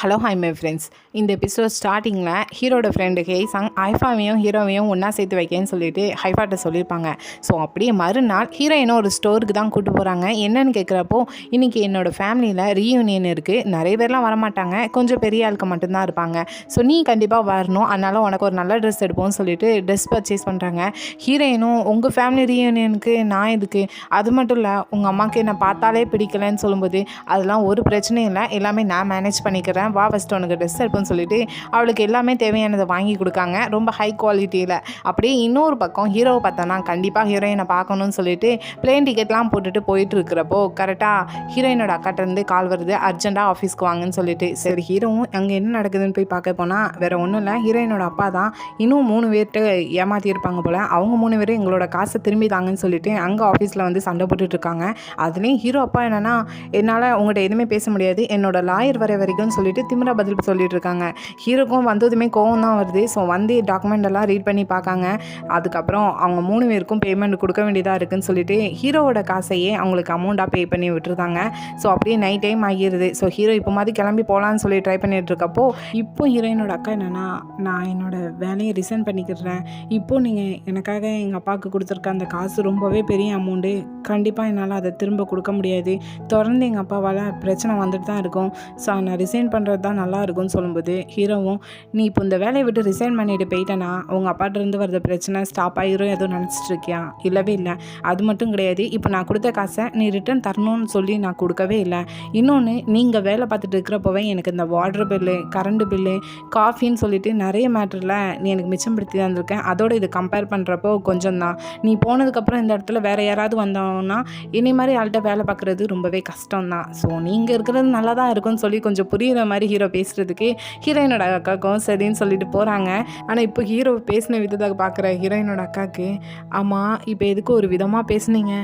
Hello hi my friends. இந்த episode ஸ்டார்டிங்கில் ஹீரோட ஃப்ரெண்டு ஹேசாங் ஹைஃபாவையும் ஹீரோவையும் ஒன்றா சேர்த்து வைக்கன்னு சொல்லிட்டு ஹைஃபாட்ட சொல்லியிருப்பாங்க. ஸோ அப்படியே மறுநாள் ஹீரோயினும் ஒரு ஸ்டோருக்கு தான் கூப்பிட்டு போகிறாங்க. என்னன்னு கேட்குறப்போ, இன்றைக்கி என்னோடய ஃபேமிலியில் ரீயூனியன் இருக்குது, நிறைய பேர்லாம் வரமாட்டாங்க, கொஞ்சம் பெரிய ஆளுக்கு மட்டும்தான் இருப்பாங்க, ஸோ நீ கண்டிப்பாக வரணும், அதனால் உனக்கு ஒரு நல்ல ட்ரெஸ் எடுப்போம்னு சொல்லிட்டு ட்ரெஸ் பர்ச்சேஸ் பண்ணுறாங்க. ஹீரோயினும் உங்கள் ஃபேமிலி ரீயூனியனுக்கு நான் எதுக்கு, அது மட்டும் இல்லை உங்கள் அம்மாவுக்கு என்னை பார்த்தாலே பிடிக்கலன்னு சொல்லும்போது அதெல்லாம் ஒரு பிரச்சனையும் இல்லை, எல்லாமே நான் மேனேஜ் பண்ணிக்கிறேன், வா ஃபஸ்ட்டு உனக்கு ட்ரெஸ் எடுப்போன்னு சொல்லிட்டு அவளுக்கு எல்லாமே தேவையானதை வாங்கி கொடுக்காங்க, ரொம்ப ஹை குவாலிட்டியில். அப்படியே இன்னொரு பக்கம் ஹீரோவை பார்த்தோன்னா கண்டிப்பாக ஹீரோயினை பார்க்கணும்னு சொல்லிட்டு பிளேன் டிக்கெட்லாம் போட்டுட்டு போயிட்டு இருக்கிறப்போ கரெக்டாக ஹீரோயினோட அக்காட்டிருந்து கால் வருது, அர்ஜென்ட்டாக ஆஃபீஸ்க்கு வாங்கன்னு சொல்லிட்டு. சரி, ஹீரோவும் அங்கே என்ன நடக்குதுன்னு போய் பார்க்க போனால் வேறு ஒன்றும் இல்லை, ஹீரோயினோட அப்பா தான் இன்னும் 3 பேர்கிட்ட ஏமாற்றியிருப்பாங்க போல், அவங்க 3 பேரும் எங்களோட காசை திரும்பி தாங்கன்னு சொல்லிட்டு அங்கே ஆஃபீஸில் வந்து சண்டை போட்டுட்ருக்காங்க. அதுலேயும் ஹீரோ அப்பா என்னென்னா, என்னால் உங்கள்கிட்ட எதுவுமே பேச முடியாது, என்னோட லாயர் வர வரைக்கும்னு சொல்லிட்டு திமிரா பதில் சொல்லிட்டு இருக்காங்க. ஹீரோக்கும் வந்ததுமே கோவம் தான் வருது. ஸோ வந்து டாக்குமெண்ட் எல்லாம் ரீட் பண்ணி பார்க்காங்க. அதுக்கப்புறம் அவங்க 3 பேருக்கும் பேமெண்ட் கொடுக்க வேண்டியதாக இருக்குன்னு சொல்லிட்டு ஹீரோவோட காசையே அவங்களுக்கு அமௌண்ட்டாக பே பண்ணி விட்டுருந்தாங்க. ஸோ அப்படியே நைட் டைம் ஆகிடுது. ஸோ ஹீரோ இப்போ மாதிரி கிளம்பி போகலான்னு சொல்லி ட்ரை பண்ணிட்டு இருக்கப்போ இப்போ ஹீரோயினோட அக்கா என்னென்னா, நான் என்னோட வேலையை ரிசைன் பண்ணிக்கிறேன், இப்போது நீங்கள் எனக்காக எங்கள் அப்பாவுக்கு கொடுத்துருக்க அந்த காசு ரொம்பவே பெரிய அமௌண்ட்டு, கண்டிப்பாக என்னால் அதை திரும்ப கொடுக்க முடியாது, தொடர்ந்து எங்கள் அப்பாவால் பிரச்சனை வந்துட்டு தான் இருக்கும், ஸோ நான் ரிசைன் பண்ணுறது தான் நல்லா இருக்கும்னு சொல்லும்போது ஹீரோவும், நீ இப்போ இந்த வேலையை விட்டு ரிசைன் பண்ணிட்டு போயிட்டேன்னா உங்கள் அப்பாட்டிருந்து வரது பிரச்சனை ஸ்டாப் ஆகிரும் எதுவும் நினச்சிட்டு இருக்கியா? இல்லவே இல்லை, அது மட்டும் கிடையாது, இப்போ நான் கொடுத்த காசை நீ ரிட்டர்ன் தரணும்னு சொல்லி நான் கொடுக்கவே இல்லை, இன்னொன்று நீங்கள் வேலை பார்த்துட்டு இருக்கிறப்போவே எனக்கு இந்த வாட்டர் பில்லு, கரண்ட் பில்லு, காஃபின்னு சொல்லிட்டு நிறைய மேட்டரில் நீ எனக்கு மிச்சப்படுத்தி தந்திருக்கேன், அதோடு இது கம்பேர் பண்ணுறப்போ கொஞ்சம் தான், நீ போனதுக்கப்புறம் இந்த இடத்துல வேறு யாராவது வந்தோன்னா இனி மாதிரி ஆள்கிட்ட வேலை பார்க்குறது ரொம்பவே கஷ்டம் தான், ஸோ நீங்கள் இருக்கிறது நல்லா தான் இருக்கும்னு சொல்லி கொஞ்சம் புரியுற மாதிரி ஹீரோ பேசுகிறதுக்கு ஹீரோயினோட அக்காவுக்கும் சரின்னு சொல்லிட்டு போகிறாங்க. ஆனால் இப்போ ஹீரோ பேசின விதத்தை பார்க்குற ஹீரோயினோட அக்காவுக்கு, ஆமாம் இப்போ எதுக்கு ஒரு விதமாக பேசுனீங்க,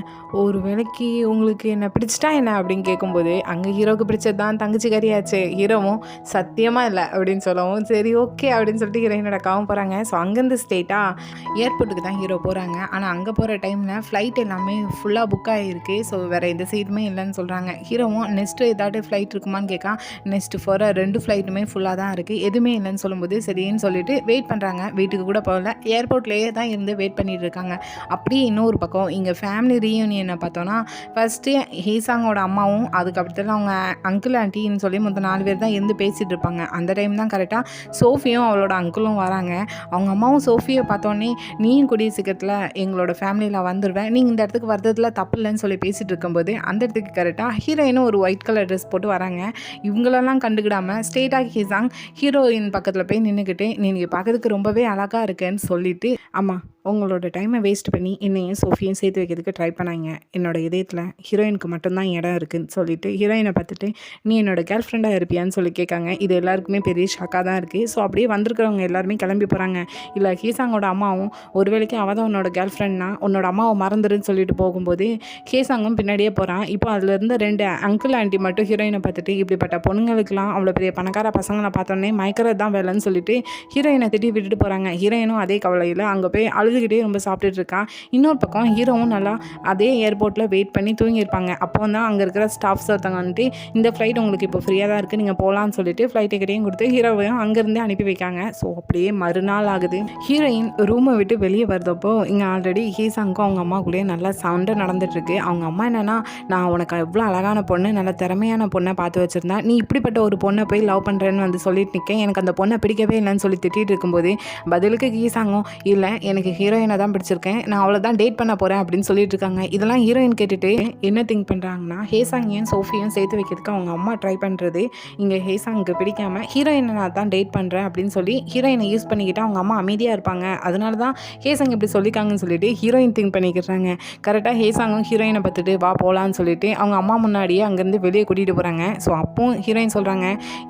ஒரு வேலைக்கு உங்களுக்கு என்ன பிடிச்சிட்டா என்ன அப்படின்னு கேட்கும்போது அங்கே ஹீரோவுக்கு பிடிச்சது தான் தங்கச்சி கறியாச்சு, ஹீரோவும் சத்தியமாக இல்லை அப்படின்னு சொல்லவும் சரி ஓகே அப்படின்னு சொல்லிட்டு ஹீரோயினோட அக்காவும் போகிறாங்க. ஸோ அங்கேருந்து ஸ்ட்ரெயிட்டாக ஏர்போர்ட்டுக்கு தான் ஹீரோ போகிறாங்க. ஆனால் அங்கே போகிற டைமில் ஃப்ளைட் எல்லாமே ஃபுல்லாக புக் ஆகிருக்கு, ஸோ வேறு எந்த சீட்டுமே இல்லைன்னு சொல்கிறாங்க. ஹீரோவும் நெக்ஸ்ட்டு ஏதாவது ஃப்ளைட் இருக்குமான்னு கேட்கா, நெக்ஸ்ட்டு போகிற 2 ஃப்ளைட்டுமே ஃபுல்லாக தான் இருக்குது, எதுவுமே இல்லைன்னு சொல்லும்போது சரின்னு சொல்லிட்டு வெயிட் பண்ணுறாங்க. வீட்டுக்கு கூட போகல, ஏர்போர்ட்லேயே தான் இருந்து வெயிட் பண்ணிட்டு இருக்காங்க. அப்படியே இன்னொரு பக்கம் இங்கே ஃபேமிலி ரீயூனியனை பார்த்தோன்னா ஃபஸ்ட்டு ஹேசாங்கோட அம்மாவும் அதுக்கப்புறத்தில் அவங்க அங்கிள் ஆண்டின்னு சொல்லி மொத்தம் 4 பேர் தான் இருந்து பேசிகிட்டு இருப்பாங்க. அந்த டைம் தான் கரெக்டாக சோஃபியும் அவளோட அங்கிளும் வராங்க. அவங்க அம்மாவும் சோஃபியை பார்த்தோன்னே, நீயும் கூடிய சீக்கிரத்தில் எங்களோட ஃபேமிலியில் வந்துடுவேன், நீங்கள் இந்த இடத்துக்கு வர்றதுல தப்பு இல்லைன்னு சொல்லி பேசிகிட்டு இருக்கும்போது அந்த இடத்துக்கு கரெக்டாக ஹீரோயினும் ஒரு ஒயிட் கலர் ட்ரெஸ் போட்டு வராங்க. இவங்களெல்லாம் கண்டுக்கிடாமல் ஸ்ட்ரெயிட்டாக ஹேசாங் ஹீரோயின் பக்கத்தில் போய் நின்றுக்கிட்டு, நீங்கள் பார்க்கறதுக்கு ரொம்பவே அழகாக இருக்கேன்னு சொல்லிட்டு, ஆமாம் உங்களோட டைமை வேஸ்ட் பண்ணி என்னையும் சோஃபியும் சேர்த்து வைக்கிறதுக்கு ட்ரை பண்ணாங்க, என்னோட இதயத்தில் ஹீரோயினுக்கு மட்டும்தான் இடம் இருக்குதுன்னு சொல்லிட்டு ஹீரோயினை பார்த்துட்டு, நீ என்னோட கேர்ள் ஃப்ரெண்டாக இருப்பியான்னு சொல்லி கேட்காங்க. இது எல்லாருக்குமே பெரிய ஷாக்காக தான் இருக்குது. ஸோ அப்படியே வந்திருக்கிறவங்க எல்லாருமே கிளம்பி போகிறாங்க. இல்லை ஹேசாங்கோட அம்மாவும் ஒரு வேளைக்கு அவள் தான் உன்னோட கேர்ள் ஃப்ரெண்ட்னா உன்னோட அம்மாவை மறந்துருன்னு சொல்லிட்டு போகும்போது ஹேசாங்கும் பின்னாடியே போகிறான். இப்போ அதுலேருந்து 2 அங்கிள் ஆண்டி மட்டும் ஹீரோயினை பார்த்துட்டு, இப்படிப்பட்ட பொண்ணுங்களுக்கெல்லாம் அவ்வளோ பெரிய பணக்கார பசங்களை பார்த்தோன்னே மயக்கிறது தான் வேலைன்னு சொல்லிட்டு ஹீரோயினை திட்டி விட்டுட்டு போகிறாங்க. ஹீரோயினும் அதே கவலையில் அங்கே போய் அழுதுகிட்டே ரொம்ப சாப்பிட்டுட்டு இருக்கான். இன்னொரு பக்கம் ஹீரோவும் நல்லா அதே ஏர்போர்ட்டில் வெயிட் பண்ணி தூங்கியிருப்பாங்க. அப்போ தான் அங்கே இருக்கிற ஸ்டாஃப்ஸ் ஒருத்தவங்க வந்துட்டு, இந்த ஃப்ளைட் உங்களுக்கு இப்போ ஃப்ரீயாக தான் இருக்குது, நீங்கள் போகலான்னு சொல்லிட்டு ஃப்ளைட் டிக்கெட்டையும் கொடுத்து ஹீரோவையும் அங்கேருந்தே அனுப்பி வைக்காங்க. ஸோ அப்படியே மறுநாள் ஆகுது. ஹீரோயின் ரூமை விட்டு வெளியே வருதப்போ இங்கே ஆல்ரெடி ஹேசாங்கும் அவங்க அம்மாக்குள்ளேயே நல்லா சண்டை நடந்துட்டுருக்கு. அவங்க அம்மா என்னென்னா, நான் உனக்கு எவ்வளோ அழகான பொண்ணு, நல்ல திறமையான பொண்ணை பார்த்து வச்சுருந்தா, நீ இப்படிப்பட்ட ஒரு பொண்ணை போய் லவ் பண்ணுறேன்னு வந்து சொல்லிட்டு நிற்க, எனக்கு அந்த பொண்ணை பிடிக்கவே இல்லைன்னு சொல்லி திட்டிகிட்டு இருக்கும்போது பதிலுக்கு ஹேசாங்கும், இல்லை எனக்கு ஹீரோயினை தான் பிடிச்சிருக்கேன், நான் அவளை தான் டேட் பண்ண போகிறேன் அப்படின்னு சொல்லிட்டு இருக்காங்க. இதெல்லாம் ஹீரோயின் கேட்டுட்டு என்ன திங்க் பண்ணுறாங்கன்னா, ஹேசாங்கையும் சோஃபியும் சேர்த்து வைக்கிறதுக்கு அவங்க அம்மா ட்ரை பண்ணுறது இங்கே ஹேசாங்க்கு பிடிக்காமல் ஹீரோயினை நான் தான் டேட் பண்ணுறேன் அப்படின்னு சொல்லி ஹீரோயினை யூஸ் பண்ணிக்கிட்டு அவங்க அம்மா அமைதியாக இருப்பாங்க, அதனால தான் ஹேசாங் இப்படி சொல்லிக்காங்கன்னு சொல்லிட்டு ஹீரோயின் திங்க் பண்ணிக்கிறாங்க. கரெக்டாக ஹேசாங்கும் ஹீரோயினை பார்த்துட்டு வா போகலான்னு சொல்லிட்டு அவங்க அம்மா முன்னாடியே அங்கேருந்து வெளியே கூட்டிகிட்டு போகிறாங்க. ஸோ அப்போ ஹீரோயின் சொல்கிறாங்க,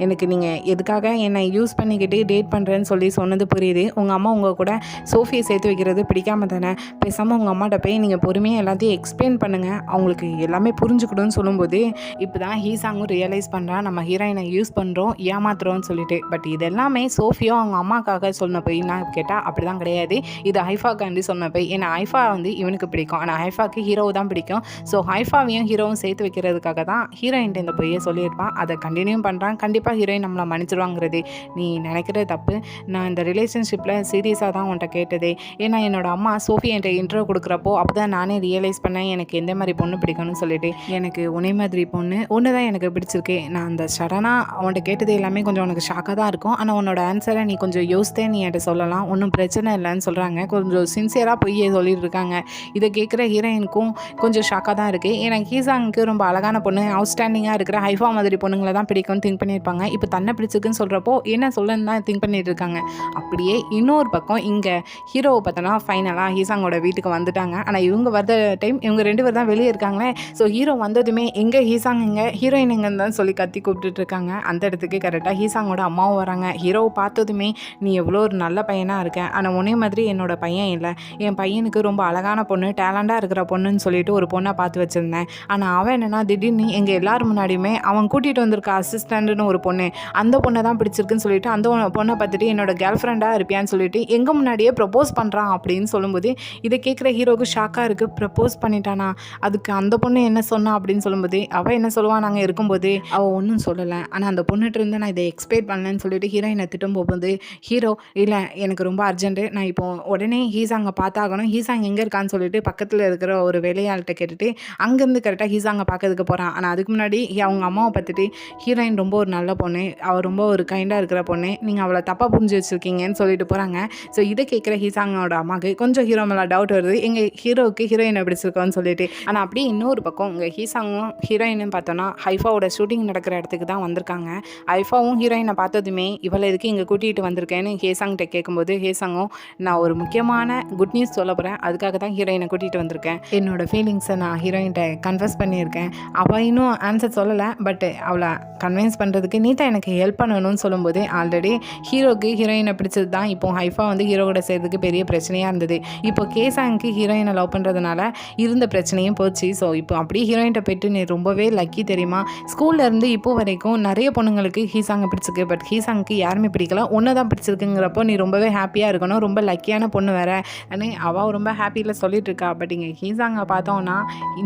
எனக்கு நீங்கள் எதுக்காக என்னை யூஸ் பண்ணிக்கிட்டு டேட் பண்ணுறேன்னு சொல்லி சொன்னது புரியுது, உங்கள் அம்மா உங்கள் கூட சோஃபியை சேர்த்து வைக்கிறது வைக்கிறது பிடிக்காம தானே, பேசாமல் உங்கள் அம்மாட்ட போய் நீங்கள் பொறுமையாக எல்லாத்தையும் எக்ஸ்பிளைன் பண்ணுங்கள், அவங்களுக்கு எல்லாமே புரிஞ்சுக்கணும்னு சொல்லும்போது இப்போ தான் ஹீசாங்கும் ரியலைஸ் பண்ணுறான் நம்ம ஹீரோயினை யூஸ் பண்ணுறோம் ஏமாத்துறோம்னு சொல்லிட்டு. பட் இது எல்லாமே சோஃபியோ அவங்க அம்மாக்காக சொன்ன போய் நான் கேட்டால் அப்படி தான் கிடையாது, இது ஹைஃபாக்காண்டி சொன்ன போய். ஏன்னா ஹைஃபா வந்து இவனுக்கு பிடிக்கும், ஆனால் ஹைஃபாக்கு ஹீரோ தான் பிடிக்கும். ஸோ ஹைஃபாவையும் ஹீரோவும் சேர்த்து வைக்கிறதுக்காக தான் ஹீரோயின் இந்த பொய்யை சொல்லியிருப்பான். அதை கண்டினியூ பண்ணுறான். கண்டிப்பாக ஹீரோயின் நம்மளை மன்னிச்சிடுவாங்கிறது நீ நினைக்கிறது தப்பு. நான் இந்த ரிலேஷன்ஷிப்பில் சீரியஸாக தான் உன்ட்ட கேட்டதே. ஏன்னா என்னோட அம்மா சோஃபி என்கிட்ட இன்ட்ரோ கொடுக்குறப்போ அப்போ தான் நானே ரியலைஸ் பண்ணேன் எனக்கு எந்த மாதிரி பொண்ணு பிடிக்கும்னு சொல்லிட்டு. எனக்கு உன்னை மாதிரி பொண்ணு ஒன்று தான் எனக்கு பிடிச்சிருக்கு. நான் அந்த சடனாக அவன்கிட்ட கேட்டது எல்லாமே கொஞ்சம் உனக்கு ஷாக்காக தான் இருக்கும், ஆனால் உன்னோட ஆன்சரை நீ கொஞ்சம் யோசித்தே நீ என்கிட்ட சொல்லலாம், ஒன்றும் பிரச்சனை இல்லைன்னு சொல்கிறாங்க. கொஞ்சம் சின்சியராக பொய்யே சொல்லிட்டு இருக்காங்க. இதை கேட்குற ஹீரோயினுக்கும் கொஞ்சம் ஷாக்காக தான் இருக்குது. ஏன்னா ஹீசாங்க்கு ரொம்ப அழகான பொண்ணு, அவுட்ஸ்டாண்டிங்காக இருக்கிற ஹைஃபா மாதிரி பொண்ணுங்களை தான் பிடிக்கும்னு திங்க் பண்ணியிருப்பாங்க. இப்போ தன்னை பிடிச்சிருக்குன்னு சொல்கிறப்போ என்ன சொல்லன்னு தான் திங்க் பண்ணிட்டு இருக்காங்க. அப்படியே இன்னொரு பக்கம் இங்கே ஹீரோவை பார்த்தோன்னா ஃபைனலாக ஹீசாங்கோட வீட்டுக்கு வந்துட்டாங்க. ஆனால் இவங்க வந்த டைம் இவங்க 2 பேர் தான் வெளியே இருக்காங்களே. ஸோ ஹீரோ வந்ததுமே எங்கே ஹீசாங் எங்கே ஹீரோயின் எங்கன்னு தான் சொல்லி கத்தி கூப்பிட்டுட்டு இருக்காங்க. அந்த இடத்துக்கு கரெக்டாக ஹீசாங்கோட அம்மாவும் வராங்க. ஹீரோவை பார்த்ததுமே நீ எவ்வளோ ஒரு நல்ல பையனாக இருக்க, ஆனால் உன்னே மாதிரி என்னோட பையன் இல்லை, என் பையனுக்கு ரொம்ப அழகான பொண்ணு டேலண்டாக இருக்கிற பொண்ணுன்னு சொல்லிட்டு ஒரு பொண்ணை பார்த்து வச்சுருந்தேன். ஆனால் அவன் என்னென்னா திடீர்னு எங்கள் எல்லாரும் முன்னாடியுமே அவன் கூட்டிகிட்டு வந்திருக்க அசிஸ்டண்ட்டுன்னு ஒரு பொண்ணு, அந்த பொண்ணை தான் பிடிச்சிருக்குன்னு சொல்லிட்டு அந்த பொண்ணை பார்த்துட்டு என்னோட கேர்ள் ஃப்ரெண்டாக இருப்பியான்னு சொல்லிட்டு எங்கள் முன்னாடியே ப்ரப்போஸ் பண்ணுறான் அப்படின்னு சொல்லும்போது இதை கேட்குற ஹீரோவுக்கு ஷாக்காக இருக்குது. ப்ரப்போஸ் பண்ணிட்டானா, அதுக்கு அந்த பொண்ணு என்ன சொன்னா அப்படின்னு சொல்லும்போது அவள் என்ன சொல்லுவான் நாங்கள் இருக்கும்போது அவள் ஒன்றும் சொல்லலை, ஆனால் அந்த பொண்ணுகிட்ட இருந்து நான் இதை எக்ஸ்பெக்ட் பண்ணலன்னு சொல்லிட்டு ஹீரோயினை திட்டும் போகும்போது ஹீரோ இல்லை எனக்கு ரொம்ப அர்ஜென்ட்டு, நான் இப்போ உடனே ஹீசாங்கை பார்த்தாகணும், ஹீசாங் எங்கே இருக்கான்னு சொல்லிட்டு பக்கத்தில் இருக்கிற ஒரு வேலையாள்கிட்ட கேட்டுட்டு அங்கேருந்து கரெக்டாக ஹீசாங்கை பார்க்கறதுக்கு போகிறான். ஆனால் அதுக்கு முன்னாடி அவங்க அம்மாவை பார்த்துட்டு ஹீரோயின் ரொம்ப ஒரு நல்ல பொண்ணு, அவள் ரொம்ப ஒரு கைண்டாக இருக்கிற பொண்ணு, நீங்கள் அவளை தப்பாக புரிஞ்சு வச்சுருக்கீங்கன்னு சொல்லிட்டு போகிறாங்க. ஸோ இதை கேட்குற ஹீசாங்கோட அம்மாவுக்கு கொஞ்சம் ஹீரோ மேலே டவுட் வருது, எங்கள் ஹீரோவுக்கு ஹீரோயினை பிடிச்சிருக்கோன்னு சொல்லிட்டு. ஆனால் அப்படியே இன்னொரு பக்கம் இங்கே ஹீசாங்கும் ஹீரோயினும் பார்த்தோன்னா ஹைஃபாவோட ஷூட்டிங் நடக்கிற இடத்துக்கு தான் வந்திருக்காங்க. ஹைஃபாவும் ஹீரோயினை பார்த்ததுமே இவளை எதுக்கு இங்கே கூட்டிகிட்டு வந்திருக்கேன்னு ஹேசாங்கிட்ட கேட்கும்போது ஹேசாங்கும் நான் ஒரு முக்கியமான குட் நியூஸ் சொல்ல போகிறேன், அதுக்காக தான் ஹீரோயினை கூட்டிகிட்டு வந்திருக்கேன், என்னோட ஃபீலிங்ஸை நான் ஹீரோயின்கிட்ட கன்ஃபஸ் பண்ணியிருக்கேன், அவள் இன்னும் ஆன்சர் சொல்லலை, பட் அவளை கன்வின்ஸ் பண்ணுறதுக்கு நீ தான் எனக்கு ஹெல்ப் பண்ணணும்னு சொல்லும்போது ஆல்ரெடி ஹீரோக்கு ஹீரோயினை பிடிச்சது தான் இப்போ ஹைஃபா வந்து ஹீரோ கூட சேர்றதுக்கு பெரிய பிரச்சனையாக இருந்தது. இப்போ கேசாங்க்கு ஹீரோயினை லவ் பண்ணுறதுனால இருந்த பிரச்சனையும் போச்சு. ஸோ இப்போ அப்படியே ஹீரோயின்கிட்ட போய்ட்டு நீ ரொம்பவே லக்கி தெரியுமா, ஸ்கூல்லேருந்து இப்போ வரைக்கும் நிறைய பொண்ணுங்களுக்கு ஹீசாங்கை பிடிச்சிருக்கு, பட் ஹீசாங்க்கு யாருமே பிடிக்கல, ஒன்று தான் பிடிச்சிருக்குங்கிறப்போ நீ ரொம்பவே ஹாப்பியாக இருக்கணும், ரொம்ப லக்கியான பொண்ணு வேறு ஆனால் அவள் ரொம்ப ஹாப்பியில் சொல்லிட்டு இருக்கா. பட் இங்கே ஹீசாங்கை பார்த்தோன்னா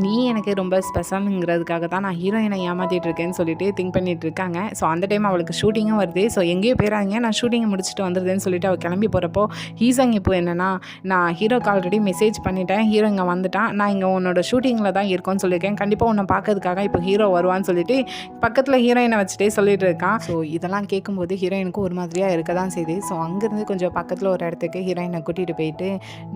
நீ எனக்கு ரொம்ப ஸ்பெஷலுங்கிறதுக்காக தான் நான் ஹீரோயினை ஏமாற்றிட்டு இருக்கேன்னு சொல்லிட்டு திங்க் பண்ணிட்டு இருக்காங்க. ஸோ அந்த டைம் அவளுக்கு ஷூட்டிங்கும் வருது. ஸோ எங்கேயோ போயிறாங்க, நான் ஷூட்டிங்கை முடிச்சுட்டு வந்துடுதுன்னு சொல்லிட்டு அவள் கிளம்பி போகிறப்போ ஹீசாங் இப்போ என்னென்னா நான் ஹீரோக்கு ஆல்ரெடி மெசேஜ் பண்ணிட்டேன், ஹீரோ இங்கே வந்துட்டான், நான் இங்கே உன்னோட ஷூட்டிங்கில் தான் இருக்கோன்னு சொல்லியிருக்கேன், கண்டிப்பாக உன்னை பார்க்கறதுக்காக இப்போ ஹீரோ வருவான்னு சொல்லிட்டு பக்கத்தில் ஹீரோயினை வச்சுட்டே சொல்லிட்டு இருக்கான். ஸோ இதெல்லாம் கேட்கும்போது ஹீரோயினுக்கும் ஒரு மாதிரியாக இருக்க தான் செய்யுது. ஸோ அங்கேருந்து கொஞ்சம் பக்கத்தில் ஒரு இடத்துக்கு ஹீரோயினை கூட்டிகிட்டு போயிட்டு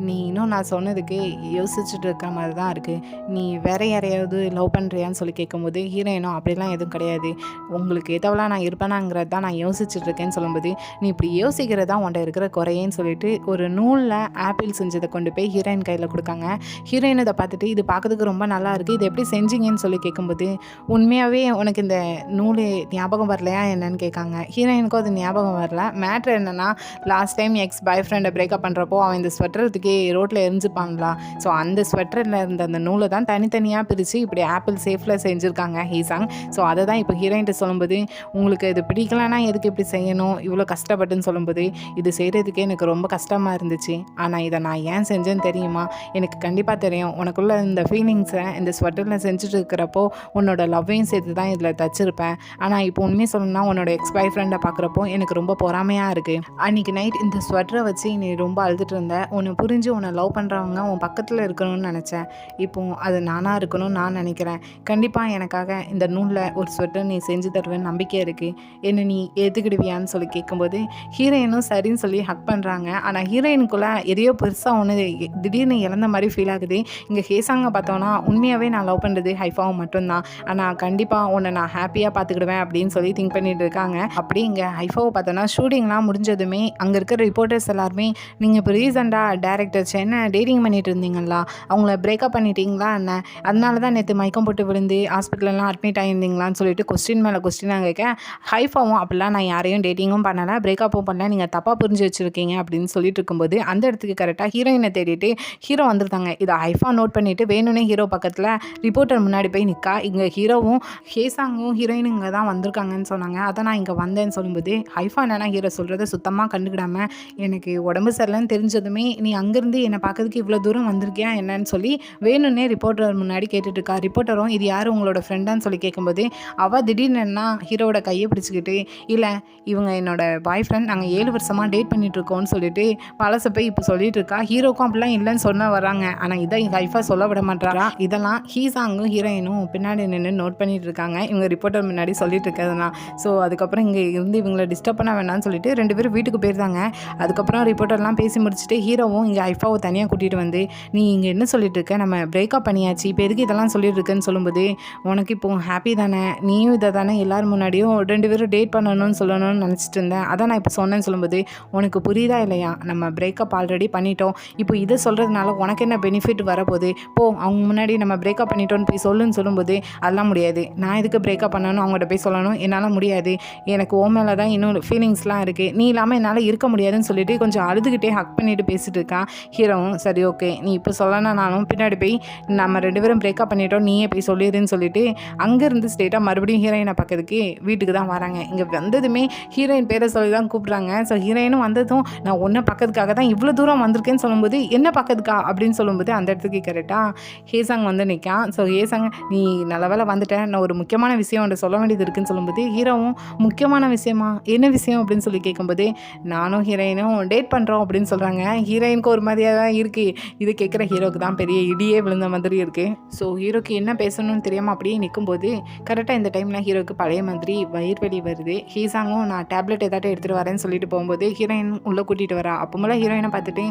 நீ இன்னும் நான் சொன்னதுக்கு யோசிச்சுட்டு இருக்கிற மாதிரி தான் இருக்குது, நீ வேற யாரையாவது லவ் பண்ணுறியான்னு சொல்லி கேட்கும்போது ஹீரோயினும் அப்படிலாம் எதுவும் கிடையாது, உங்களுக்கு எதவெல்லாம் நான் இருப்பேனாங்கிறது தான் நான் யோசிச்சுட்டு இருக்கேன்னு சொல்லும்போது நீ இப்படி யோசிக்கிறதா உன்ட்ட இருக்கிற குறையேன்னு சொல்லிட்டு ஒரு நூலில் ஆப்பிள் செஞ்சதை கொண்டு போய் ஹீரோயின் கையில் கொடுக்காங்க. ஹீரோயின் இதை பார்த்துட்டு இது பார்க்கறதுக்கு ரொம்ப நல்லா இருக்குது, இது எப்படி செஞ்சீங்கன்னு சொல்லி கேட்கும்போது உண்மையாகவே உனக்கு இந்த நூல் ஞாபகம் வரலையா என்னன்னு கேட்காங்க. ஹீரோயினுக்கும் அது ஞாபகம் வரல. மேட்ரு என்னென்னா லாஸ்ட் டைம் எக்ஸ் பாய் ஃப்ரெண்டை பிரேக்கப் பண்ணுறப்போ அவன் இந்த ஸ்வெட்டருக்கு ரோட்டில் எரிஞ்சுப்பாங்களா, ஸோ அந்த ஸ்வெட்டரில் இருந்த அந்த நூலை தான் தனித்தனியாக பிரித்து இப்படி ஆப்பிள் சேஃபில் செஞ்சுருக்காங்க ஹீசாங். ஸோ அதை தான் இப்போ ஹீரோயின்ட்டு சொல்லும்போது உங்களுக்கு இது பிடிக்கலன்னா எதுக்கு இப்படி செய்யணும் இவ்வளோ கஷ்டப்பட்டுன்னு சொல்லும்போது இது செய்கிறதுக்கே எனக்கு ரொம்ப கஷ்டமாக இருந்துச்சு, ஆனால் இதை நான் ஏன் செஞ்சேன்னு தெரியுமா, எனக்கு கண்டிப்பாக தெரியும் உனக்குள்ள இந்த ஃபீலிங்ஸை இந்த ஸ்வெட்டரில் செஞ்சுட்டு இருக்கிறப்போ உன்னோட லவ்வையும் சேர்த்து தான் இதில் தச்சிருப்பேன், ஆனால் இப்போ உண்மையை சொல்லணும்னா உன்னோட எக்ஸ் பாய் ஃப்ரெண்டை பார்க்குறப்போ எனக்கு ரொம்ப பொறாமையாக இருக்குது, அன்றைக்கி நைட் இந்த ஸ்வெட்டரை வச்சு நீ ரொம்ப அழுதுட்டு இருந்த, உன்னை புரிஞ்சு உன்னை லவ் பண்ணுறவங்க உன் பக்கத்தில் இருக்கணும்னு நினச்சேன், இப்போ அது நானாக இருக்கணும்னு நான் நினைக்கிறேன், கண்டிப்பாக எனக்காக இந்த நூலில் ஒரு ஸ்வெட்டர் நீ செஞ்சு தருவேன்னு நம்பிக்கை இருக்குது, என்னை நீ ஏற்றுக்கிடுவியான்னு சொல்லி கேட்கும்போது ஹீரோயினும் சரின்னு சொல்லி ஹக் பண்ணுறாங்க. ஆனால் ஹீரோயினுக்குள்ளே எதையோ பெருசாக ஒன்று திடீர்னு இழந்த மாதிரி ஃபீல் ஆகுது. இங்கே ஹேசாங்க பார்த்தோன்னா உண்மையாகவே நான் லவ் பண்ணுறது ஹைஃபாவும் மட்டும்தான், ஆனால் கண்டிப்பாக உன்னை நான் ஹாப்பியாக பார்த்துக்கிடுவேன் அப்படின்னு சொல்லி திங்க் பண்ணிட்டு இருக்காங்க. அப்படி இங்கே ஹைஃபாவை பார்த்தோன்னா ஷூட்டிங்லாம் முடிஞ்சதுமே அங்கே இருக்கிற ரிப்போர்ட்டர்ஸ் எல்லாருமே நீங்கள் இப்போ ரீசெண்டாக டேரக்டர் என்ன டேட்டிங் பண்ணிட்டு இருந்தீங்களா, அவங்கள பிரேக்கப் பண்ணிட்டீங்களா என்ன, அதனால தான் நேற்று மயக்கம் போட்டு விழுந்து ஹாஸ்பிட்டலெலாம் அட்மிட் ஆகியிருந்தீங்களான்னு சொல்லிட்டு கொஸ்டின் மேலே கொஸ்டினாக கேட்க ஹைஃபாவும் அப்படிலாம் நான் யாரையும் டேட்டிங்கும் பண்ணலை பிரேக்கப்பும் பண்ணல, நீங்கள் தப்பாக புரிஞ்சு வச்சுருக்கீங்க அப்படின்னு சொல்லிட்டு இருக்கும்போது அந்த இடத்துக்கு கரெக்டாக ஹீரோயினை தேடிட்டு ஹீரோ வந்திருந்தாங்க. இதை ஹைஃபா நோட் பண்ணிவிட்டு வேணும்னே ஹீரோ பக்கத்தில் ரிப்போர்ட்டர் முன்னாடி போய் நிற்கா. இங்கே ஹீரோவும் ஹேசாங்கும் ஹீரோயினும் இங்கே தான் வந்திருக்காங்கன்னு சொன்னாங்க. அதை நான் இங்கே வந்தேன்னு சொல்லும்போது ஹைஃபா என்னன்னா ஹீரோ சொல்கிறத சுத்தமாக கண்டுக்கிடாமல் எனக்கு உடம்பு சரியில்லைன்னு தெரிஞ்சதுமே நீ அங்கேருந்து என்னை பார்க்கறதுக்கு இவ்வளோ தூரம் வந்திருக்கியா என்னன்னு சொல்லி வேணும்னே ரிப்போர்ட்டர் முன்னாடி கேட்டுட்டு இருக்கா. ரிப்போர்ட்டரும் இது யார் உங்களோட ஃப்ரெண்டான்னு சொல்லி கேட்கும்போது அவள் திடீர்னுன்னா ஹீரோவோட கையை பிடிச்சிக்கிட்டு இல்லை இவங்க என்னோட பாய் ஃப்ரெண்ட், நாங்கள் 7 வருஷமாக டேட் பண்ணிட்டு இருக்கோம்னு சொல்லிட்டு பழச போய் இப்போ சொல்லிட்டு இருக்கா. ஹீரோக்கும் அப்படிலாம் இல்லைன்னு சொன்ன வராங்க. ஆனால் இதை ஹைஃபா சொல்ல விட மாட்டாரா. இதெல்லாம் ஹீசாங்கும் ஹீரோயினும் பின்னாடி நின்று நோட் பண்ணிட்டு இருக்காங்க. இவங்க ரிப்போர்ட்டர் முன்னாடி சொல்லிட்டு இருக்கிறதுலாம். ஸோ அதுக்கப்புறம் இங்கே இருந்து இவங்களை டிஸ்டர்ப் பண்ண வேண்டாம்னு சொல்லிட்டு 2 பேரும் வீட்டுக்கு போயிருந்தாங்க. அதுக்கப்புறம் ரிப்போர்ட்டர்லாம் பேசி முடிச்சுட்டு ஹீரோவும் இங்கே ஹைஃபாவை தனியாக கூட்டிகிட்டு வந்து நீ இங்கே என்ன சொல்லிட்டு இருக்க, நம்ம பிரேக்கப் பண்ணியாச்சு, இப்போ எதுக்கு இதெல்லாம் சொல்லிட்டு இருக்கேன்னு சொல்லும்போது உனக்கு இப்போ ஹாப்பி தானே, நீயும் இதை தானே எல்லாரும் முன்னாடியும் 2 பேரும் டேட் பண்ணணும்னு சொல்லணும்னு நினச்சிட்டு இருந்தேன், அதான் நான் இப்போ சொன்னேன்னு சொல்லும்போது உனக்கு புரியுதா இல்லையா, நம்ம பிரேக்கப் ஆல்ரெடி பண்ணிட்டோம், இப்போ இதை சொல்கிறதுனால உனக்கு என்ன பெனிஃபிட் வரப்போகுது, போ அவங்க முன்னாடி நம்ம பிரேக்கப் பண்ணிட்டோன்னு போய் சொல்லுன்னு சொல்லும்போது அதெல்லாம் முடியாது, நான் எதுக்கு பிரேக்கப் பண்ணணும் அவங்கள்ட்ட போய் சொல்லணும், என்னால் முடியாது, எனக்கு ஓ மேலே தான் இன்னும் ஃபீலிங்ஸ்லாம் இருக்குது, நீ இல்லாமல் என்னால் இருக்க முடியாதுன்னு சொல்லிட்டு கொஞ்சம் அழுதுகிட்டே ஹக் பண்ணிட்டு பேசிட்டு இருக்கான். ஹீரோவும் சரி ஓகே நீ இப்போ சொல்லணும்னாலும் பின்னாடி போய் நம்ம 2 பேரும் பிரேக்கப் பண்ணிட்டோம் நீயே போய் சொல்லிடுன்னு சொல்லிட்டு அங்கேருந்து ஸ்ட்ரெயிட்டாக மறுபடியும் ஹீரோயினை பார்க்கறதுக்கு வீட்டுக்கு தான் வராங்க. இங்கே வந்ததுமே ஹீரோயின் பேரை சொல்லி தான் கூப்பிட்றாங்க. ஸோ ஹீரோயினும் வந்ததும் நான் ஒன்றை பக்கத்துக்காக தான் இவ்வளோ தூரம் வந்திருக்கேன்னு சொல்லும்போது என்ன பக்கத்துக்கா அப்படின்னு சொல்லும்போது அந்த இடத்துக்கு கரெக்டாக ஹேசாங் வந்து நிற்கான். ஸோ ஹேசாங் நீ நல்ல வேலை வந்துட்டேன், நான் ஒரு முக்கியமான விஷயம் ஒன்று சொல்ல வேண்டியது இருக்குன்னு சொல்லும்போது ஹீரோவும் முக்கியமான விஷயமா என்ன விஷயம் அப்படின்னு சொல்லி கேட்கும்போது நானும் ஹீரோயினும் டேட் பண்ணுறோம் அப்படின்னு சொல்கிறாங்க. ஹீரோயினுக்கு ஒரு மாதிரியாக தான் இருக்குது. இது கேட்குற ஹீரோக்கு தான் பெரிய இடியே விழுந்த மாதிரி இருக்குது. ஸோ ஹீரோக்கு என்ன பேசணும்னு தெரியாமல் அப்படியே நிற்கும்போது கரெக்டாக இந்த டைமில் ஹீரோக்கு பழைய மாதிரி வயிறு வலி வருது. ஹீசாங்கும் நான் டேப்லெட் ஏதாட்டும் எடுத்துகிட்டு வரேன்னு சொல்லிட்டு போகும்போது ஹீரோயின் உள்ளே கூட்டிகிட்டு வரா. அப்போ மேலே ஹீரோயினை பார்த்துட்டு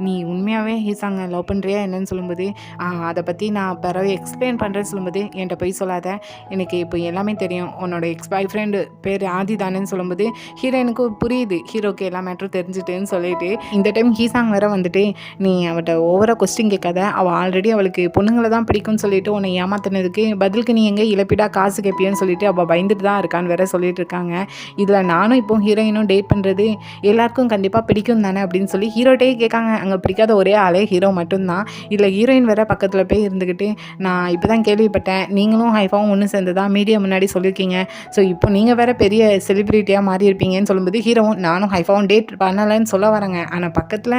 நீ உண்மையாகவே ஹீசாங்க லவ் பண்ணுறியா என்னன்னு சொல்லும்போது அதை பற்றி நான் பிறகு எக்ஸ்பிளைன் பண்ணுறேன்னு சொல்லும்போது என்கிட்ட போய் சொல்லாத, எனக்கு இப்போ எல்லாமே தெரியும், உன்னோட பாய் ஃப்ரெண்டு பேர் ஆதி தானேன்னு சொல்லும்போது ஹீரோயினுக்கு புரியுது ஹீரோக்கு எல்லா மேட்டரும் தெரிஞ்சுட்டுன்னு சொல்லிட்டு இந்த டைம் ஹீசாங் வேற வந்துட்டு நீ அவட்ட ஓவராக கொஸ்டின் கேட்காத, அவள் ஆல்ரெடி அவளுக்கு பொண்ணுங்களை தான் பிடிக்கும்னு சொல்லிட்டு உன்னை ஏமாத்தினதுக்கு பதிலுக்கு நீ எங்கே இழப்பீடா காசு கேட்பியன்னு சொல்லிட்டு அவள் பயந்துட்டு தான் இருக்கான்னு வேற சொல்லிட்டு இருக்காங்க. இதில் நானும் இப்போ ஹீரோயினும் டேட் பண்ணுறது எல்லாருக்கும் கண்டிப்பாக பிடிக்கும் தானே அப்படின்னு சொல்லி ஹீரோட்டே கேட்காங்க. அங்கே பிடிக்காத ஒரே ஆளே ஹீரோ மட்டும்தான். இதில் ஹீரோயின் வேற பக்கத்தில் போய் இருந்துக்கிட்டு நான் இப்போ தான் கேள்விப்பட்டேன் நீங்களும் ஹைஃபாவும் ஒன்று சேர்ந்து தான் மீடியா முன்னாடி சொல்லியிருக்கீங்க, ஸோ இப்போ நீங்கள் வேற பெரிய செலிப்ரிட்டியாக மாறி இருப்பீங்கன்னு சொல்லும்போது ஹீரோவும் நானும் ஹைஃபாவும் டேட் பண்ணலைன்னு சொல்ல வராங்க. ஆனால் பக்கத்தில்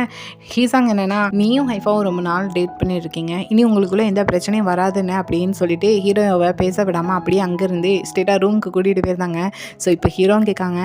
ஹீசாங் என்னென்னா நீயும் ஹைஃபாவும் ரொம்ப நாள் டேட் பண்ணியிருக்கீங்க, இனி உங்களுக்குள்ளே எந்த பிரச்சனையும் வராதுன்னு அப்படின்னு சொல்லிட்டு ஹீரோவை பேச விடாமல் அப்படியே அங்கேருந்து ஸ்ட்ரெயிட்டாக ரூமுக்கு கூட்டிகிட்டு போயிருந்தாங்க. ஸோ இப்போ ஹீரோன்னு கேட்காங்க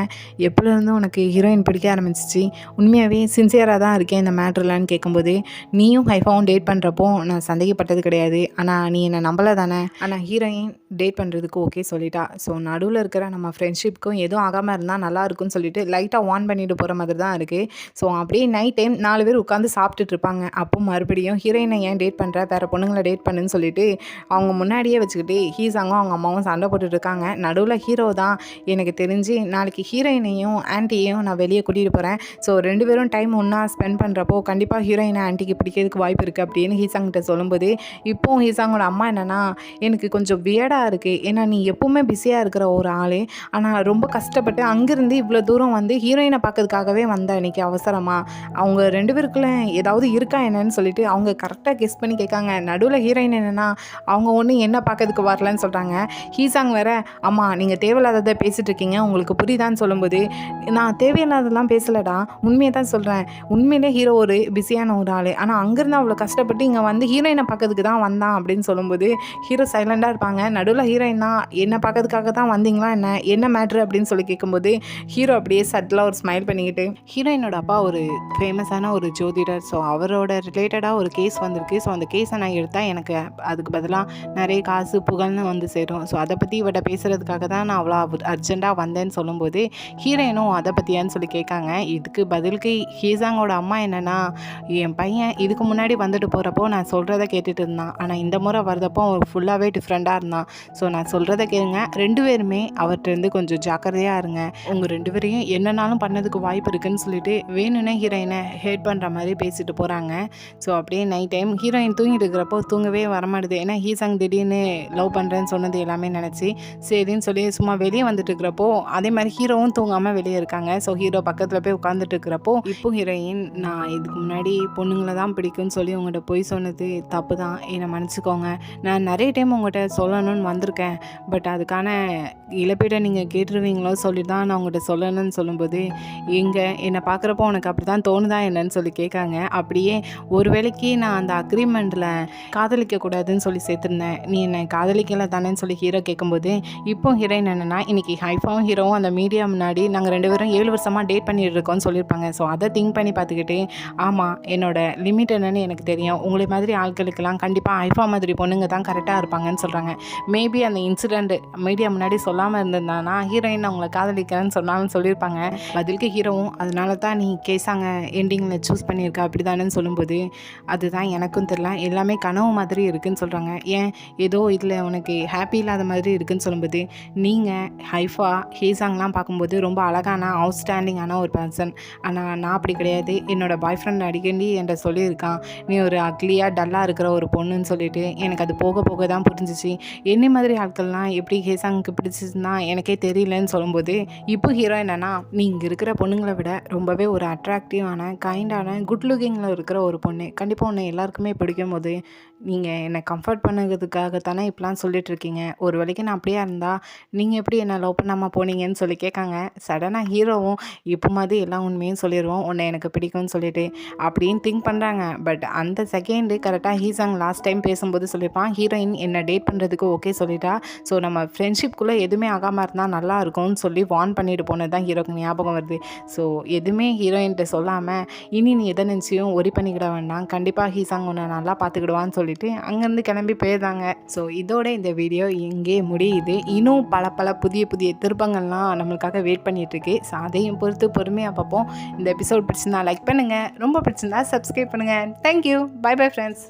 எப்போலேருந்து உனக்கு ஹீரோயின் பிடிக்க ஆரம்பிச்சிச்சு, உண்மையாகவே சின்சியராக தான் இருக்கேன் இந்த மேட்ருலான்னு கேட்கும்போது நீயும் ஹைஃபாவும் டேட் பண்ணுறப்போ நான் சந்தேகப்பட்டது கிடையாது, ஆனால் நீ என்னை நம்பலை தானே, ஆனால் ஹீரோயின் டேட் பண்ணுறதுக்கு ஓகே சொல்லிட்டா, ஸோ நடுவில் இருக்கிற நம்ம ஃப்ரெண்ட்ஷிப்புக்கும் எதுவும் ஆகாமல் இருந்தால் நல்லா இருக்கும்னு சொல்லிட்டு லைட்டாக வார்ன் பண்ணிட்டு போகிற மாதிரி தான் இருக்குது. ஸோ அப்படியே நைட் டைம் 4 பேர் உட்காந்து சாப்பிட்டுட்டு இருப்பாங்க. அப்போ மறுபடியும் ஹீரோயினை ஏன் டேட் பண்ணுற, வேறு பொண்ணுங்களை டேட் பண்ணுன்னு சொல்லிட்டு அவங்க முன்னாடியே வச்சுக்கிட்டு ஹீசாங்கும் அவங்க அம்மாவும் சண்டை போட்டுட்டு இருக்காங்க. நடுவில் ஹீரோ தான் எனக்கு தெரிஞ்சு நாளைக்கு ஹீரோயினையும் ஆன்ட்டியையும் நான் வெளியே கூட்டிகிட்டு போகிறேன், ஸோ 2 பேரும் டைம் ஒன்றா ஸ்பெண்ட் பண்ணுறப்போ கண்டிப்பாக ஹீரோயினை ஆன்ட்டிக்கு பிடிக்கிறதுக்கு வாய்ப்பு இருக்குது அப்படின்னு ஹீசாங்கிட்ட சொல்லும்போது இப்போது ஹீசாங்கோட அம்மா என்னென்னா எனக்கு கொஞ்சம் வியர்டாக இருக்குது, ஏன்னா நீ எப்போவுமே பிஸியாக இருக்கிற ஒரு ஆள், ஆனால் ரொம்ப கஷ்டப்பட்டு அங்கேருந்து இவ்வளோ தூரம் வந்து ஹீரோயினை பார்க்கறதுக்காகவே வந்தேன் இன்றைக்கி அவசரமாக, அவங்க 2 பேருக்குள்ளே ஏதாவது இருக்கா என்னன்னு சொல்லிட்டு அவங்க கரெக்டாக கெஸ் பண்ணி கேட்காங்க. நடுவில் ஹீரோயின் என்னென்னா அவங்க ஒன்று என்ன பார்க்கறதுக்கு வரலன்னு சொல்கிறாங்க. ஹீசாங் வேற அம்மா நீங்கள் தேவையில்லாததை பேசிகிட்டு இருக்கீங்க உங்களுக்கு புரியுதான்னு சொல்லும்போது நான் தேவையில்லாததெல்லாம் பேசலடா, உண்மையை தான் சொல்கிறேன், உண்மையிலே ஹீரோ ஒரு பிஸியான ஒரு ஆள், ஆனால் அங்கேருந்து அவ்வளோ கஷ்டப்பட்டு இங்கே வந்து ஹீரோயினை பார்க்கறதுக்கு தான் வந்தான் அப்படின்னு சொல்லும்போது ஹீரோ சைலண்டாக இருப்பாங்க. நடுவில் ஹீரோயின் தான் என்ன பார்க்கறதுக்காக தான் வந்தீங்களா என்ன மேட்ரு அப்படின்னு சொல்லி கேட்கும்போது ஹீரோ அப்படியே சட்டிலாக ஒரு ஸ்மைல் பண்ணிக்கிட்டு ஹீரோயினோட அப்பா ஒரு ஃபேமஸான ஒரு ஜோதிடர், ஸோ அவரோட ரிலேட்டடாக ஒரு கேஸ் வந்திருக்கு, ஸோ அந்த கேஸை நான் எடுத்தால் எனக்கு அதுக்கு பதிலாக நிறைய காசு புகழ்னு வந்து சேரும், ஸோ அதை பற்றி இவட்ட பேசுகிறதுக்காக தான் நான் அவ்வளோ அர்ஜெண்ட்டாக வந்தேன்னு சொல்லும்போது ஹீரோயினும் அதை பற்றியான்னு சொல்லி கேட்காங்க. இதுக்கு பதிலுக்கு ஹீசாங்கோட அம்மா என்னென்னா என் பையன் இதுக்கு முன்னாடி வந்துட்டு போகிறப்போ நான் சொல்கிறத கேட்டுட்டு இருந்தான், ஆனால் இந்த முறை வரதப்போ அவன் ஃபுல்லாகவே டிஃப்ரெண்ட்டாக இருந்தான், ஸோ நான் சொல்கிறத கேளுங்க, 2 பேருமே அவர்கிட்டருந்து கொஞ்சம் ஜாக்கிரதையாக இருங்க. உங்கள் 2 பேரையும் என்னனாலும் பண்ணதுக்கு வாய்ப்பு இருக்குன்னு சொல்லிட்டு வேணும்னே ஹீரோயினை ஹேட் பண்ணுற மாதிரி பேசிட்டு போகிறாங்க. ஸோ அப்படியே நைட் டைம் ஹீரோயின் தூங்கிட்டு இருக்கிறப்போ தூங்கவே வரமாட்டுது. ஏன்னா ஹீசாங் திடீர்னு லவ் பண்ணுறேன்னு சொன்னது எல்லாமே நினச்சி சரின்னு சொல்லி சும்மா வெளியே வந்துட்டு இருக்கிறப்போ அதே மாதிரி ஹீரோவும் தூங்காமல் வெளியே இருக்காங்க. ஸோ ஹீரோ பக்கத்தில் போய் உட்காந்துட்டு இருக்கிறப்போ இப்போ ஹீரோயின், நான் இதுக்கு முன்னாடி பொண்ணுங்களை தான் பிடிக்கும்னு சொல்லி உங்கள்கிட்ட போய் சொன்னது தப்பு தான், என்னை மன்னிச்சிக்கோங்க. நான் நிறைய டைம் உங்கள்கிட்ட சொல்லணும்னு வந்திருக்கேன், பட் அதுக்கான இழப்பீடை நீங்கள் கேட்டுருவீங்களோ சொல்லி தான் நான் உங்கள்கிட்ட சொல்லணும்னு சொல்லும்போது, என்னை பார்க்குறப்போ உனக்கு அப்படி தான் தோணுதா என்னன்னு சொல்லி கேட்காங்க. அப்படியே ஒரு வேளைக்கு நான் அந்த அக்ரிமெண்ட்டில் காதலிக்கக்கூடாதுன்னு சொல்லி சேர்த்துருந்தேன், நீ என்னை காதலிக்கலை தானேன்னு சொல்லி ஹீரோ கேட்கும்போது, இப்போ ஹீரோயின் என்னென்னா இன்றைக்கி ஹைஃபாவும் ஹீரோவும் அந்த மீடியா முன்னாடி நாங்கள் 2 பேரும் 7 வருஷமாக டேட் பண்ணிட்டு இருக்கோம்னு சொல்லியிருப்பாங்க. ஸோ அதை திங்க் பண்ணி பார்த்துக்கிட்டு, ஆமாம் என்னோட லிமிட் என்னன்னு எனக்கு தெரியும், உங்களை மாதிரி ஆட்களுக்கெல்லாம் கண்டிப்பாக ஹைஃபா மாதிரி பொண்ணுங்க தான் கரெக்டாக இருப்பாங்கன்னு சொல்கிறாங்க. மேபி அந்த இன்சிடெண்ட் மீடியா முன்னாடி சொல்லாமல் இருந்திருந்தானா ஹீரோயின் அவங்களை காதலிக்கிறேன்னு சொன்னாலும் சொல்லியிருப்பாங்க. பதிலுக்கு ஹீரோவும் அதனால தான் நீ கேசாங்க எண்டிங்கில் சூஸ் பண்ணியிருக்க அப்படி தானேன்னு சொல்லும்போது, அதுதான் எனக்கும் தெரியல, எல்லாமே கனவு மாதிரி இருக்குதுன்னு சொல்கிறாங்க. ஏன் ஏதோ இதில் உனக்கு ஹாப்பி இல்லாத மாதிரி இருக்குதுன்னு சொல்லும்போது, நீங்கள் ஹைஃபா ஹேசாங்லாம் பார்க்கும்போது ரொம்ப அழகான அவுட்ஸ்டாண்டிங்கான ஒரு பர்சன், ஆனால் நான் அப்படி கிடையாது, என்னோடய பாய் ஃப்ரெண்ட் அடிக்கடி என்கிட்ட சொல்லியிருக்கான் நீ ஒரு அக்லியாக டல்லாக இருக்கிற ஒரு பொண்ணுன்னு சொல்லிட்டு, எனக்கு அது போக போக தான் புரிஞ்சிச்சு. என்ன மாதிரி ஆட்கள்லாம் எப்படி ஹேசாங்க்கு பிடிச்சிச்சுன்னா எனக்கே தெரியலன்னு சொல்லும்போது, இப்போ ஹீரோ என்னன்னா, நீ இங்கே இருக்கிற பொண்ணுங்களை விட ரொம்பவே ஒரு அட்ராக்டிவான கைண்டான குட் லுக்கிங்கில் இருக்கிற ஒரு பொண்ணு, கண்டிப்பாக உன்னை எல்லாருக்குமே பிடிக்கும் போது நீங்கள் என்னை கம்ஃபர்ட் பண்ணுறதுக்காகத்தானே இப்படிலாம் சொல்லிட்டு இருக்கீங்க, ஒரு வேளைக்கு நான் அப்படியே இருந்தால் நீங்கள் எப்படி என்னை லவ் பண்ணாமல் போனீங்கன்னு சொல்லி கேட்காங்க. சடனாக ஹீரோவும் இப்போ மாதிரி எல்லா உண்மையும் சொல்லிடுவோம், உன்னை எனக்கு பிடிக்கும்னு சொல்லிட்டு அப்படின்னு திங்க் பண்ணுறாங்க. பட் அந்த செகண்டு கரெக்டாக ஹீசாங் லாஸ்ட் டைம் பேசும்போது சொல்லியிருப்பான், ஹீரோயின் என்னை டேட் பண்ணுறதுக்கு ஓகே சொல்லிட்டா, ஸோ நம்ம ஃப்ரெண்ட்ஷிப்குள்ளே எதுவுமே ஆகாமல் இருந்தால் நல்லா இருக்கும்னு சொல்லி வார்ன் பண்ணிட்டு போனது தான் ஹீரோக்கு ஞாபகம் வருது. ஸோ எதுவுமே ஹீரோயின்கிட்ட சொல்லாமல் இனி நீ எதை நினச்சியும் ஒரி பண்ணிக்கிட வேண்டாம், கண்டிப்பாக ஹீசாங் உன்னை நல்லா பார்த்துக்கிடுவான்னு சொல்லிட்டு அங்கேருந்து கிளம்பி போயிருந்தாங்க. ஸோ இதோட இந்த வீடியோ இங்கே முடியுது. இன்னும் பல பல புதிய புதிய திருப்பங்கள்லாம் நம்மளுக்காக வெயிட் பண்ணிகிட்ருக்கு. ஸோ அதையும் பொறுத்து பொறுமையாக பார்ப்போம். இந்த எபிசோட் பிடிச்சிருந்தா லைக் பண்ணுங்கள், ரொம்ப பிடிச்சிருந்தா சப்ஸ்கிரைப் பண்ணுங்கள். Thank you, bye bye friends.